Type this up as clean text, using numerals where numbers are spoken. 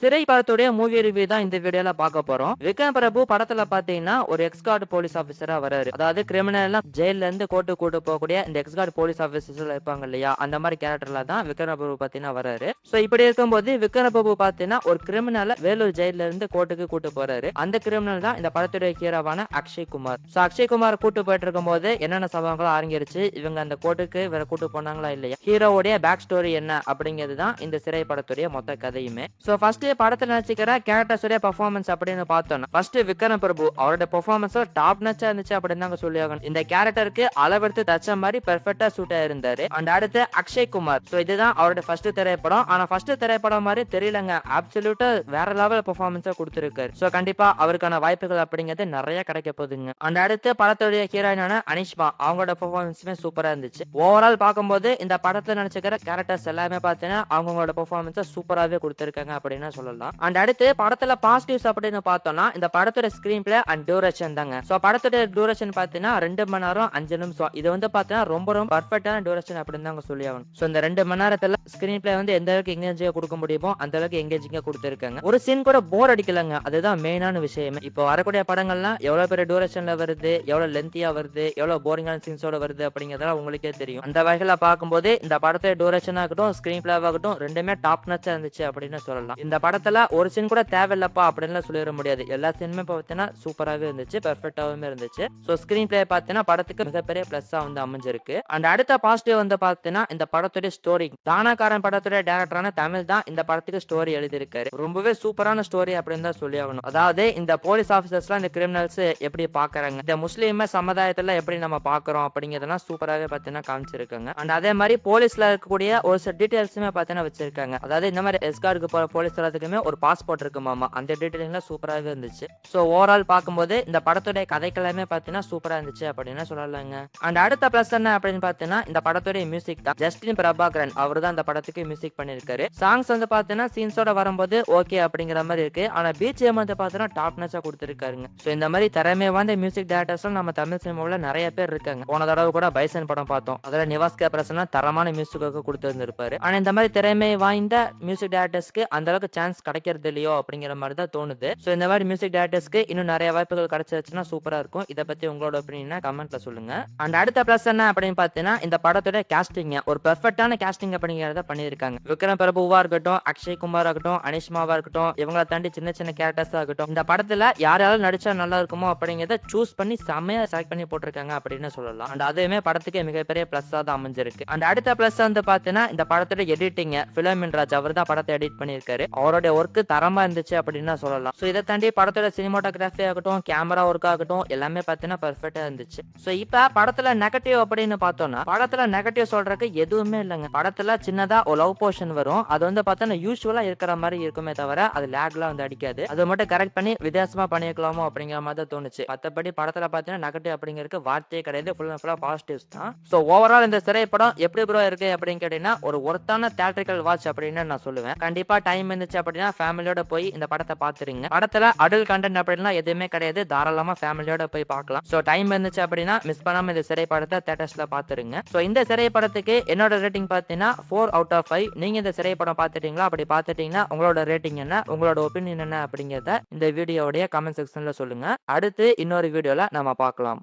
சிறை படத்துடைய movie review தான் இந்த வீடியோல பார்க்க போறோம். விக்ரம் பிரபு படத்துல பாத்தீங்கன்னா ஒரு எக்ஸ்கார்ட் போலீஸ் ஆபீசரா வராரு. அதாவது கிரிமினல் எல்லாம் ஜெயில இருந்து கோர்ட்டு கூட்டு போகக்கூடிய இந்த எக்ஸ்கார்ட் போலீஸ் ஆபீசர்ஸ் இருப்பாங்க இல்லையா, அந்த மாதிரி கேரக்டர்ல தான் விக்ரம் பிரபு பாத்தீங்கன்னா வராரு. சோ இப்படி இருக்கும்போது விக்ரம் பிரபு பாத்தீங்கன்னா ஒரு கிரிமினல வேலூர் ஜெயில இருந்து கோர்ட்டுக்கு கூட்டு போறாரு. அந்த கிரிமினல் தான் இந்த படத்துடைய ஹீரோவான அக்ஷய் குமார். சோ அக்ஷய் குமார் கூட்டு போயிட்டு இருக்கும் போது என்னென்ன சம்பவங்கள் அரங்கேறிச்சு, இவங்க அந்த கோர்ட்டுக்கு வேற கூட்டு போனாங்களா இல்லையா, ஹீரோவுடைய பேக் ஸ்டோரி என்ன அப்படிங்கிறது தான் இந்த சிறை படத்துடைய மொத்த கதையுமே. சோ ஃபர்ஸ்ட் படத்துல நடிச்சுக்கிற கேரக்டர்ஸோட பெர்ஃபார்மன்ஸ் அப்படின்னு பார்த்தோம்னா ஃபர்ஸ்ட் விக்ரம் பிரபு அவரோட பெர்ஃபார்மன்ஸ் டாப் நச்சா இருந்துச்சு அப்படின்னு தாங்க சொல்லி ஆகணும். இந்த கேரக்டருக்கு அளவெடுத்து தச்ச மாதிரி பெர்ஃபெக்ட்டா சூட் ஆயிருந்தாரு. அண்ட் அடுத்து அக்ஷய் குமார். சோ இதுதான் அவரோட ஃபர்ஸ்ட் திரைப்படம். ஆனா ஃபர்ஸ்ட் திரைப்படம் மாதிரி தெரியலங்க, அப்சல்யூட்டா வேற லெவல் பெர்ஃபார்மன்ஸா கொடுத்திருக்காரு. சோ கண்டிப்பா அவருக்கான வாய்ப்புகள் அப்படிங்கிறது நிறைய கிடைக்க போகுதுங்க. அண்ட் அடுத்து படத்துடைய ஹீரோயினான அனிஷ்மா, அவங்களோட பெர்ஃபார்மன்ஸுமே சூப்பரா இருந்துச்சு. ஓவரால் பார்க்கும்போது இந்த படத்துல நடிச்சுக்கிற கேரக்டர்ஸ் எல்லாமே பார்த்தீங்கன்னா அவங்களோட பெர்ஃபார்மன்ஸை சூப்பராகவே கொடுத்திருக்காங்க அப்படின்னு சொல்லலாம். அண்ட் அடுத்து படத்துல பாசிட்டிவ்ஸ் அப்படின்னு பார்த்தோம்னா இந்த படத்தோட ஸ்கிரீன் பிளே அண்ட் டியூரேஷன் தாங்க. சோ படத்தோட டியூரேஷன் பாத்தீங்கன்னா 2 மணி நேரம் 5 நிமிஷம். இது வந்து பாத்தீங்கன்னா ரொம்ப ரொம்ப பர்ஃபெக்டான டியூரேஷன் அப்படின்னு தாங்க சொல்லி ஆகணும். சோ இந்த 2 மணி நேரத்துல ஸ்கிரீன் பிளே வந்து எந்த அளவுக்கு எங்கேஜிங்கா கொடுக்க முடியுமோ அந்த அளவுக்கு எங்கேஜிங்கா கொடுத்திருக்காங்க. ஒரு சீன் கூட போர் அடிக்கலங்க, அதுதான் மெயினான விஷயமே. இப்போ வரக்கூடிய படங்கள்லாம் எவ்வளவு பெரிய டியூரேஷன்ல வருது, எவ்வளவு லென்த்தியா வருது, எவ்வளவு போரிங்கான சீன்ஸோட வருது அப்படிங்கறதெல்லாம் உங்களுக்கே தெரியும். அந்த வகையில பார்க்கும்போது இந்த படத்தோட டியூரேஷன் ஆகட்டும் ஸ்கிரீன் பிளே ஆகட்டும் ரெண்டுமே டாப் நச்சா இருந்துச்சு அப்படின்னு சொல்லலாம். இந்த படத்துல ஒரு சீன் கூட தேவையில்லப்பா அப்படின்னு சொல்லிட முடியாது. எல்லா சீனுமே பார்த்தீங்கன்னா சூப்பராகவே இருந்துச்சு, பெர்ஃபெக்டாவே இருந்துச்சு. சோ ஸ்கிரீன் பிளே பார்த்தீங்கன்னா படத்துக்கு மிகப்பெரிய பிளஸ்ஸா வந்து அமைஞ்சிருக்கு. அண்ட் அடுத்த பாசிட்டிவ் வந்து பார்த்தீங்கன்னா இந்த படத்துடைய ஸ்டோரி. தானாகாரன் படத்துடைய டைரக்டரான தமிழ் தான் இந்த படத்துக்கு ஸ்டோரி எழுதியிருக்காரு. ரொம்பவே சூப்பரான ஸ்டோரி அப்படின்னு தான் சொல்லி ஆகணும். அதாவது இந்த போலீஸ் ஆபீசர்ஸ்லாம் இந்த கிரிமினல்ஸ் எப்படி பாக்குறாங்க, இந்த முஸ்லீம் சமுதாயத்துல எப்படி நம்ம பாக்குறோம் அப்படிங்கறதெல்லாம் சூப்பராகவே பார்த்தீங்கன்னா காமிச்சிருக்காங்க. அண்ட் அதே மாதிரி போலீஸ்ல இருக்கக்கூடிய ஒரு சில டீடைல்ஸுமே பார்த்தீங்கன்னா வச்சிருக்காங்க. அதாவது இந்த மாதிரி எஸ்கார்டுக்கு போற போலீஸ் எல்லாத்துக்குமே ஒரு பாஸ்போர்ட் இருக்குமாமா, அந்த டீடைலிங்லாம் சூப்பராகவே இருந்துச்சு. சோ ஓவரால் பார்க்கும்போது இந்த படத்துடைய கதைக்கெல்லாமே பார்த்தீங்கன்னா சூப்பரா இருந்துச்சு அப்படின்னு சொல்லலாங்க. அண்ட் அடுத்த பிளஸ் என்ன அப்படின்னு பார்த்தீங்கன்னா இந்த படத்துடைய மியூசிக் தான். ஜஸ்டின் பிரபாகரன் அவர் தான் இந்த படத்துக்கு மியூசிக் பண்ணிருக்காரு. சாங்ஸ் வந்து பார்த்தீங்கன்னா சீன்ஸோட வரும்போது ஓகே அப்படிங்கிற மாதிரி இருக்கு. ஆனா பிஜிஎம் வந்து பார்த்தீங்கன்னா டாப் நச்சா கொடுத்திருக்காருங்க. சோ இந்த மாதிரி திறமை வாய்ந்த மியூசிக் டைரக்டர்ஸ் நம்ம தமிழ் சினிமாவில் நிறைய பேர் இருக்காங்க. போன தடவை கூட பைசன் படம் பார்த்தோம், அதுல நிவாஸ் கே பிரசன்னா தரமான மியூசிக்கு கொடுத்திருந்திருப்பாரு. ஆனா இந்த மாதிரி திறமை வாய்ந்த மியூசிக் டைரக்டர்ஸ்க்கு அந்த அளவுக்கு சான்ஸ் கிடைக்கிறது இல்லையோ அப்படிங்கிற மாதிரி தான் தோணுது. சோ இந்த மாதிரி மியூசிக் டைரக்டர்ஸ்க்கு இன்னும் நிறைய வாய்ப்புகள் கிடைச்சிருச்சுன்னா சூப்பரா இருக்கும். இத பத்தி உங்களோட ஒப்பீனியனை கமெண்ட்ல சொல்லுங்க. அண்ட் அடுத்த பிளஸ் என்ன அப்படின்னு பாத்தீங்கன்னா இந்த படத்தோட காஸ்டிங் ஒரு பெர்ஃபெக்ட்டான காஸ்டிங் அப்படிங்கறத பண்ணிருக்காங்க. விக்ரம் பிரபுவா இருக்கட்டும், அக்ஷய் குமார் ஆகட்டும், அனிஷ்மாவா இருக்கட்டும், இவங்களை தாண்டி சின்ன சின்ன கேரக்டர்ஸ் ஆகட்டும், இந்த படத்துல யாராலும் நடிச்சா நல்லா இருக்குமோ அப்படிங்கறத சூஸ் பண்ணி செமையா செலக்ட் பண்ணி போட்டிருக்காங்க அப்படின்னு சொல்லலாம். அண்ட் அதுவுமே படத்துக்கு மிகப்பெரிய பிளஸ்ஸா தான் அமைஞ்சிருக்கு. அண்ட் அடுத்த பிளஸ் வந்து பாத்தீங்கன்னா இந்த படத்தோட எடிட்டிங், பிலமின் ராஜ் அவர் தான் படத்தை எடிட் பண்ணிருக்காரு. அவருடைய ஒர்க் தரமா இருந்துச்சு அப்படின்னு சொல்லலாம். சோ இதை தாண்டி படத்தோட சினிமாட்டோகிராஃபி ஆகட்டும், கேமரா ஒர்க் ஆகட்டும் எல்லாமே பாத்தீங்கன்னா பெர்ஃபெக்ட்டா இருந்துச்சு. சோ இப்ப படத்துல நெகட்டிவ் அப்படின்னு பார்த்தோம்னா படத்துல நெகட்டிவ் சொல்றதுக்கு எதுவுமே இல்லைங்க. படத்துல சின்னதா ஒரு லவ் போர்ஷன் வரும், அது வந்து பார்த்தா யூசுவலா இருக்கிற மாதிரி இருக்குமே தவிர அது லேக்லாம் வந்து அடிக்காது. அது மட்டும் கரெக்ட் பண்ணி வித்தியாசமா பண்ணிக்கலாமோ அப்படிங்கிற மாதிரி தான் தோணுச்சு. மத்தபடி படத்துல பாத்தீங்கன்னா நெகட்டிவ் அப்படிங்கிறதுக்கு வார்த்தையே கிடையாது, ஃபுல் அண்ட் ஃபுல்லா பாசிட்டிவ்ஸ் தான். சோ ஓவரால் இந்த திரைப்படம் எப்படி ப்ரோ இருக்கு அப்படின்னு கேட்டீங்கன்னா ஒரு ஒர்த்தான தியேட்ரிக்கல் வாட்ச் அப்படின்னு நான் சொல்லுவேன். கண்டிப்பா டைம் இருந்துச்சு அப்படின்னா ஃபேமிலியோட போய் இந்த படத்தை பாத்துருங்க. படத்துல அடல்ட் கண்டென்ட் அப்படின்னா எதுவுமே கிடையாது, தாராளமா ஃபேமிலியோட போய் பார்க்கலாம். சோ டைம் இருந்துச்சு அப்படின்னா மிஸ் பண்ணாம இந்த திரைப்படத்தை தியேட்டர்ஸ்ல பாத்துருங்க. சோ இந்த திரைப்படத்துக்கு என்னோட ரேட்டிங் பாத்தீங்கன்னா 4 out of 5. நீங்க இந்த திரைப்படம் பாத்துட்டீங்களா? அப்படி பாத்துட்டீங்கன்னா உங்களோட ரேட்டிங் என்ன, உங்களோட ஒப்பீனியன் என்ன அப்படிங்கறத இந்த வீடியோவுடைய கமெண்ட் செக்ஷன்ல சொல்லுங்க. அடுத்து இன்னொரு வீடியோல நம்ம பார்க்கலாம்.